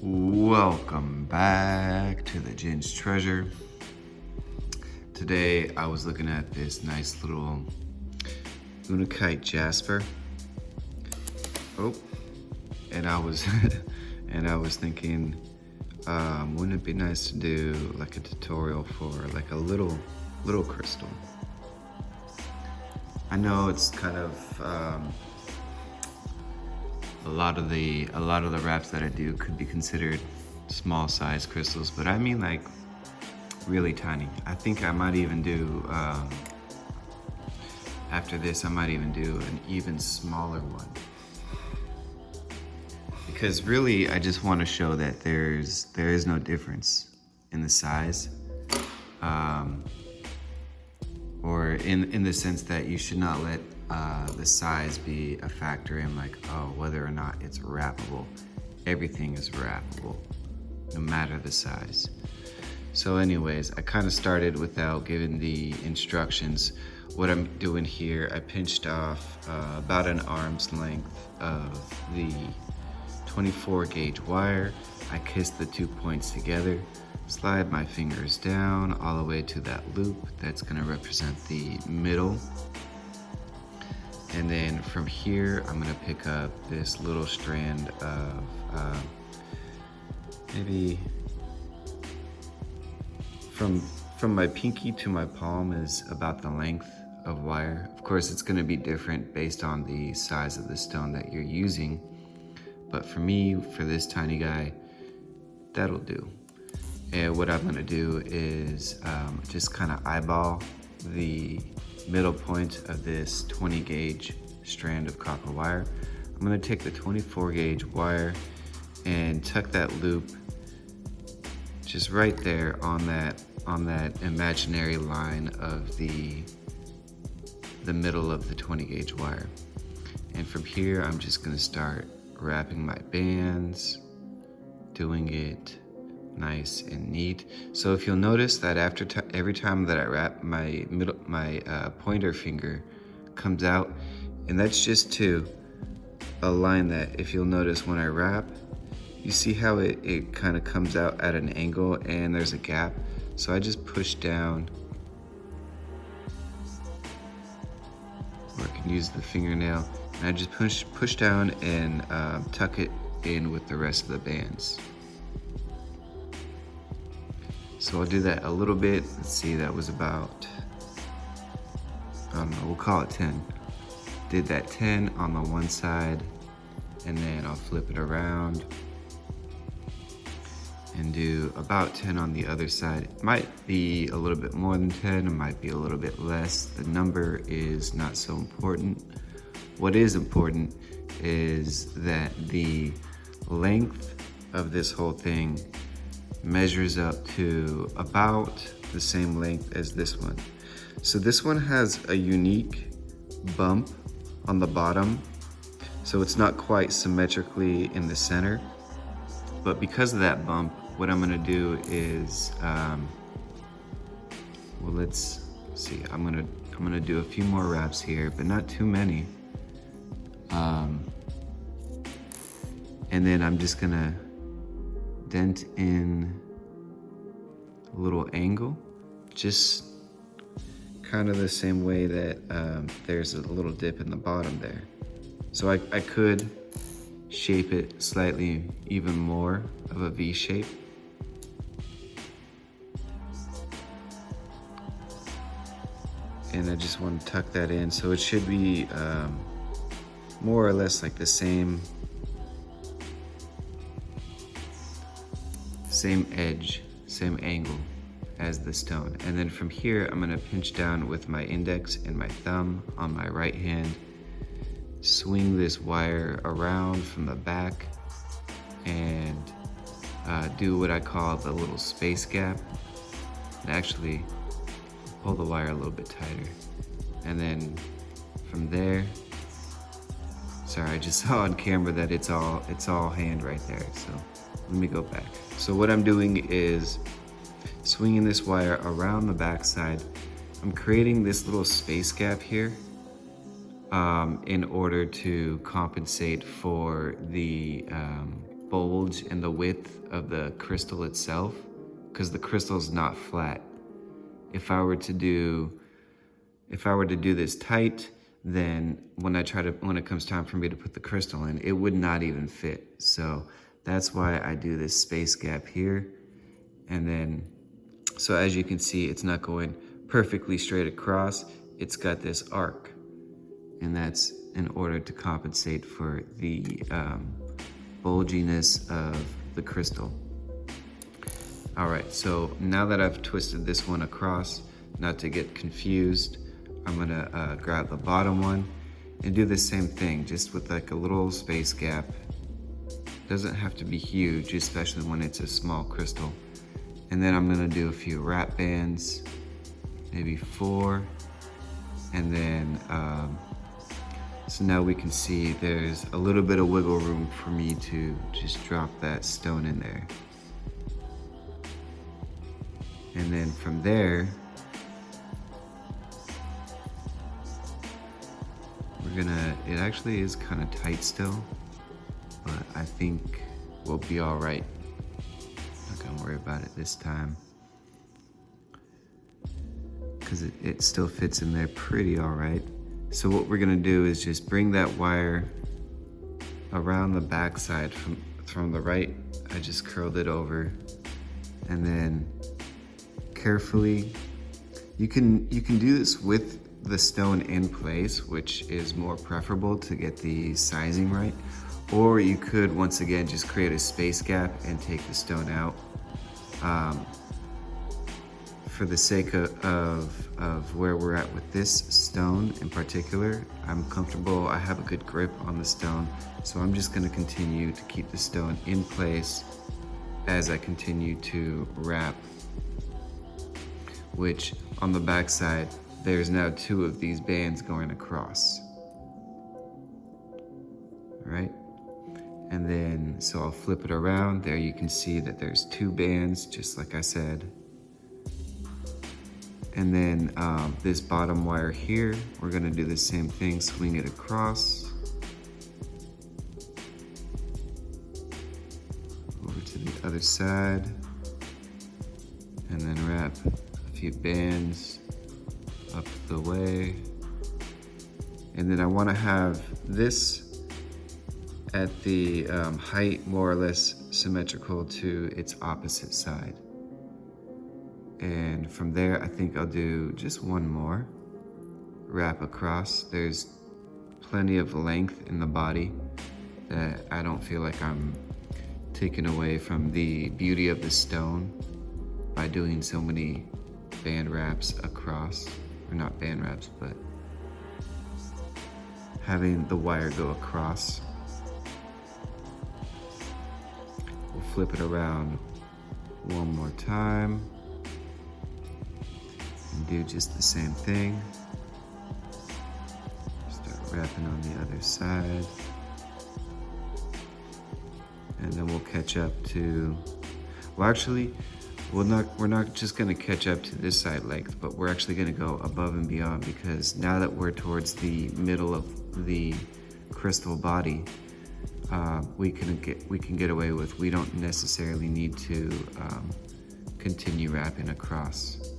Welcome back to the Gin's Treasure. Today I was looking at this nice little Unakite Jasper. Oh, and I was thinking, wouldn't it be nice to do like a tutorial for like a little crystal? I know it's kind of a lot of the wraps that I do could be considered small size crystals, but I mean like really tiny. I think I might even do after this I might even do an even smaller one, because really I just want to show that there is no difference in the size, or in the sense that you should not let the size be a factor in like, oh, whether or not it's wrappable. Everything is wrappable, no matter the size. So anyways, I kind of started without giving the instructions. What I'm doing here, I pinched off about an arm's length of the 24 gauge wire. I kissed the 2 points together, slide my fingers down all the way to that loop that's gonna represent the middle. And then from here, I'm gonna pick up this little strand of maybe from my pinky to my palm is about the length of wire. Of course, it's gonna be different based on the size of the stone that you're using. But for me, for this tiny guy, that'll do. And what I'm gonna do is just kind of eyeball the middle point of this 20 gauge strand of copper wire. I'm gonna take the 24 gauge wire and tuck that loop just right there on that imaginary line of the middle of the 20 gauge wire. And from here, I'm just gonna start wrapping my bands, doing it nice and neat. So if you'll notice that after every time that I wrap, my pointer finger comes out, and that's just to align that. If you'll notice when I wrap, you see how it kind of comes out at an angle and there's a gap. So I just push down, or I can use the fingernail, and I just push down and tuck it in with the rest of the bands. So I'll do that a little bit. Let's see, that was about, I don't know, we'll call it 10. Did that 10 on the one side, and then I'll flip it around and do about 10 on the other side. It might be a little bit more than 10, it might be a little bit less. The number is not so important. What is important is that the length of this whole thing measures up to about the same length as this one. So this one has a unique bump on the bottom, so it's not quite symmetrically in the center. But because of that bump, what I'm gonna do is, well, let's see. I'm gonna do a few more wraps here, but not too many. And then I'm just gonna dent in a little angle, just kind of the same way that there's a little dip in the bottom there. So I could shape it slightly even more of a V shape. And I just want to tuck that in, so it should be more or less like the same edge, same angle as the stone. And then from here, I'm gonna pinch down with my index and my thumb on my right hand, swing this wire around from the back, and do what I call the little space gap. And actually pull the wire a little bit tighter. And then from there, sorry, I just saw on camera that it's all hand right there. So let me go back. So what I'm doing is swinging this wire around the backside. I'm creating this little space gap here in order to compensate for the bulge in the width of the crystal itself, because the crystal is not flat. If I were to do this tight, then when it comes time for me to put the crystal in, it would not even fit. So that's why I do this space gap here. And then, so as you can see, it's not going perfectly straight across. It's got this arc, and that's in order to compensate for the bulginess of the crystal. All right, so now that I've twisted this one across, not to get confused, I'm gonna grab the bottom one and do the same thing, just with like a little space gap. Doesn't have to be huge, especially when it's a small crystal. And then I'm gonna do a few wrap bands, maybe 4. And then, so now we can see there's a little bit of wiggle room for me to just drop that stone in there. And then from there, it actually is kind of tight still, but I think we'll be all right. Not gonna worry about it this time, because it still fits in there pretty all right. So what we're gonna do is just bring that wire around the back side from the right. I just curled it over, and then carefully, you can do this with the stone in place, which is more preferable to get the sizing right. Or you could, once again, just create a space gap and take the stone out. For the sake of where we're at with this stone in particular, I'm comfortable, I have a good grip on the stone, so I'm just gonna continue to keep the stone in place as I continue to wrap, which on the back side, there's now 2 of these bands going across. All right? And then, so I'll flip it around. There you can see that there's 2 bands, just like I said. And then this bottom wire here, we're gonna do the same thing, swing it across. Over to the other side. And then wrap a few bands up the way. And then I want to have this at the height more or less symmetrical to its opposite side. And from there, I think I'll do just one more wrap across. There's plenty of length in the body that I don't feel like I'm taking away from the beauty of the stone by doing so many band wraps across. Or not band wraps, but having the wire go across. We'll flip it around one more time and do just the same thing. Start wrapping on the other side. And then we'll catch up to, well actually, we're not just gonna catch up to this side length, but we're actually gonna go above and beyond, because now that we're towards the middle of the crystal body, we can get away with, we don't necessarily need to continue wrapping across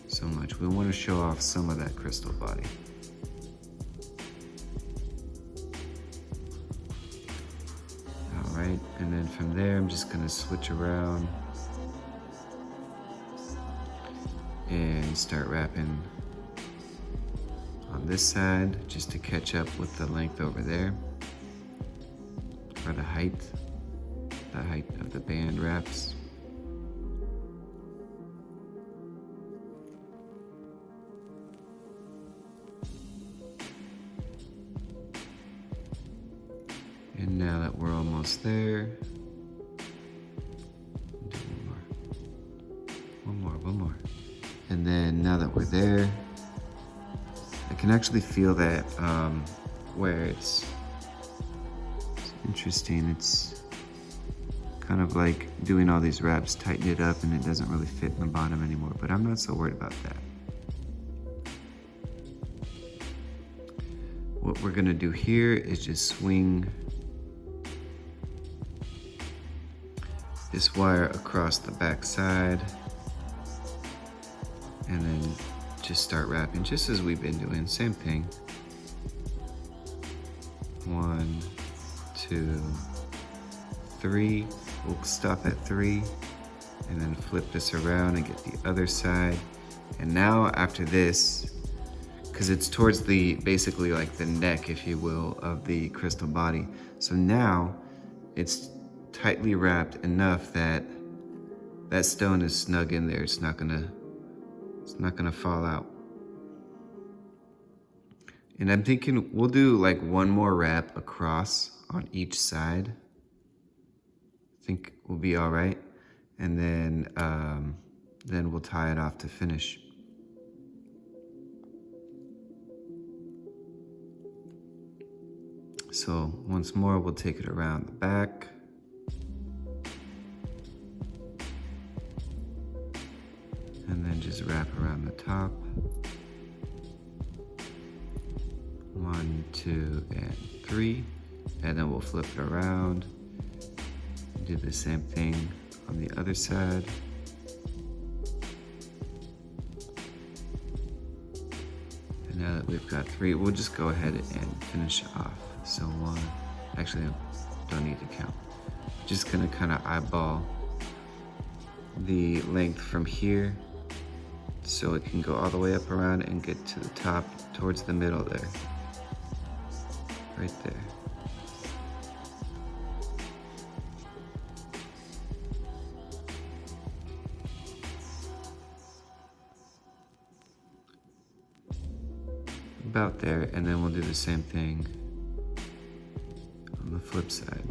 so much. We wanna show off some of that crystal body. All right, and then from there, I'm just gonna switch around and start wrapping on this side just to catch up with the length over there, or the height of the band wraps. And now that we're almost there, do one more. And then now that we're there, I can actually feel that where it's interesting. It's kind of like doing all these wraps, tighten it up, and it doesn't really fit in the bottom anymore, but I'm not so worried about that. What we're gonna do here is just swing this wire across the back side, and then just start wrapping just as we've been doing. Same thing. 1, 2, 3. We'll stop at 3 and then flip this around and get the other side. And now after this, because it's towards the, basically like the neck, if you will, of the crystal body. So now it's tightly wrapped enough that that stone is snug in there. It's not gonna fall out. And I'm thinking we'll do like one more wrap across on each side. I think we'll be all right. And then we'll tie it off to finish. So once more, we'll take it around the back. And then just wrap around the top. 1, 2, and 3. And then we'll flip it around. Do the same thing on the other side. And now that we've got 3, we'll just go ahead and finish off. So 1, actually I don't need to count. Just gonna kind of eyeball the length from here so it can go all the way up around and get to the top towards the middle there. Right there. About there, and then we'll do the same thing on the flip side.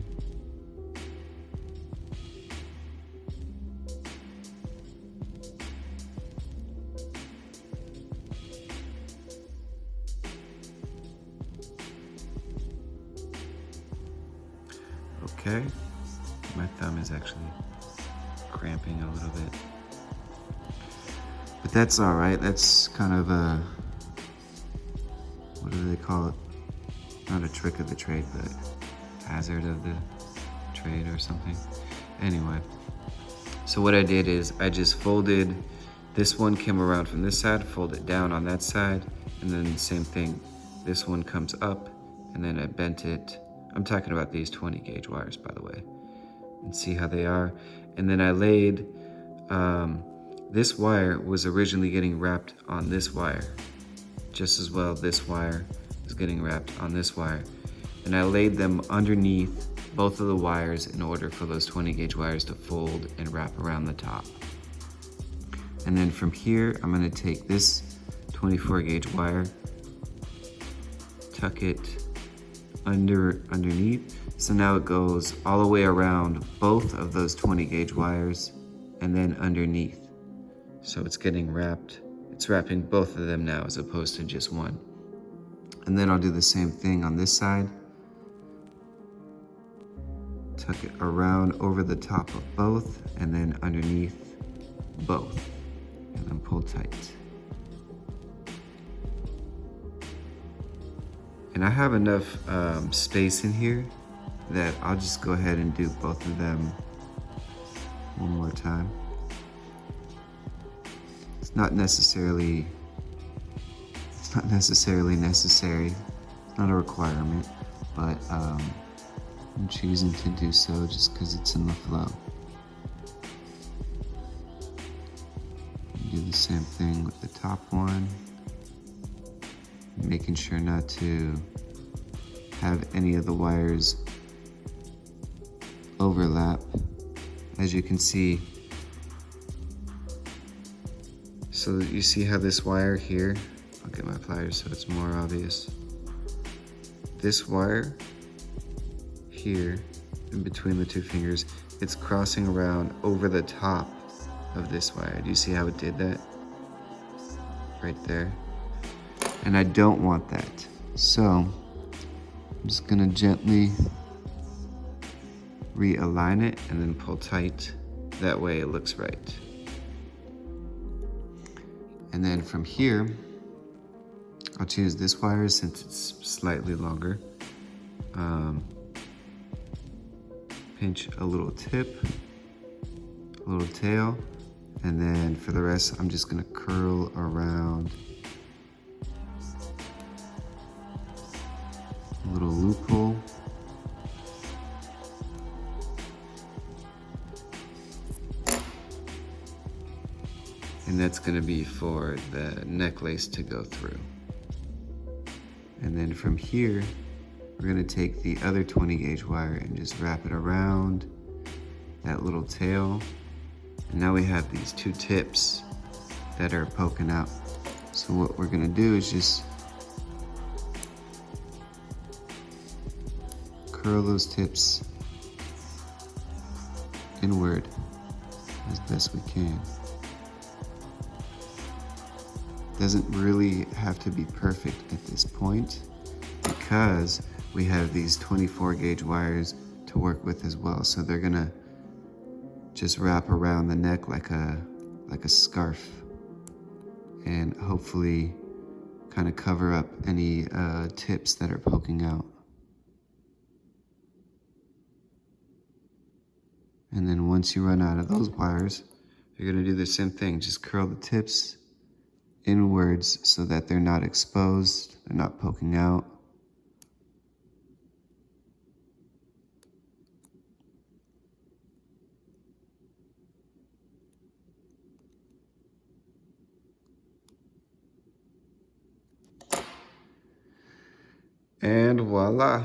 Okay, my thumb is actually cramping a little bit, but that's all right. That's kind of a, what do they call it? Not a trick of the trade, but hazard of the trade or something. Anyway, so what I did is I just folded, this one came around from this side, fold it down on that side, and then the same thing. This one comes up, and then I bent it. I'm talking about these 20 gauge wires, by the way, and see how they are. And then I laid, this wire was originally getting wrapped on this wire. Just as well, this wire is getting wrapped on this wire. And I laid them underneath both of the wires in order for those 20 gauge wires to fold and wrap around the top. And then from here, I'm gonna take this 24 gauge wire, tuck it underneath. So now it goes all the way around both of those 20 gauge wires and then underneath. So it's getting wrapped. It's wrapping both of them now as opposed to just one. And then I'll do the same thing on this side. Tuck it around over the top of both and then underneath both. And then pull tight. And I have enough space in here that I'll just go ahead and do both of them one more time. It's not necessarily necessary. It's not a requirement, but I'm choosing to do so just because it's in the flow. Do the same thing with the top one, making sure not to have any of the wires overlap. As you can see, so that you see how this wire here, I'll get my pliers so it's more obvious. This wire here, in between the two fingers, it's crossing around over the top of this wire. Do you see how it did that? Right there. And I don't want that. So I'm just gonna gently realign it and then pull tight. That way it looks right. And then from here, I'll choose this wire since it's slightly longer. Pinch a little tip little tail. And then for the rest, I'm just gonna curl around a little loophole. And that's gonna be for the necklace to go through. And then from here, we're gonna take the other 20 gauge wire and just wrap it around that little tail. And now we have these two tips that are poking out. So what we're gonna do is just curl those tips inward as best we can. Doesn't really have to be perfect at this point because we have these 24 gauge wires to work with as well. So they're gonna just wrap around the neck like a scarf and hopefully kind of cover up any tips that are poking out. And then once you run out of those wires, you're gonna do the same thing. Just curl the tips inwards so that they're not exposed, they're not poking out. And voila.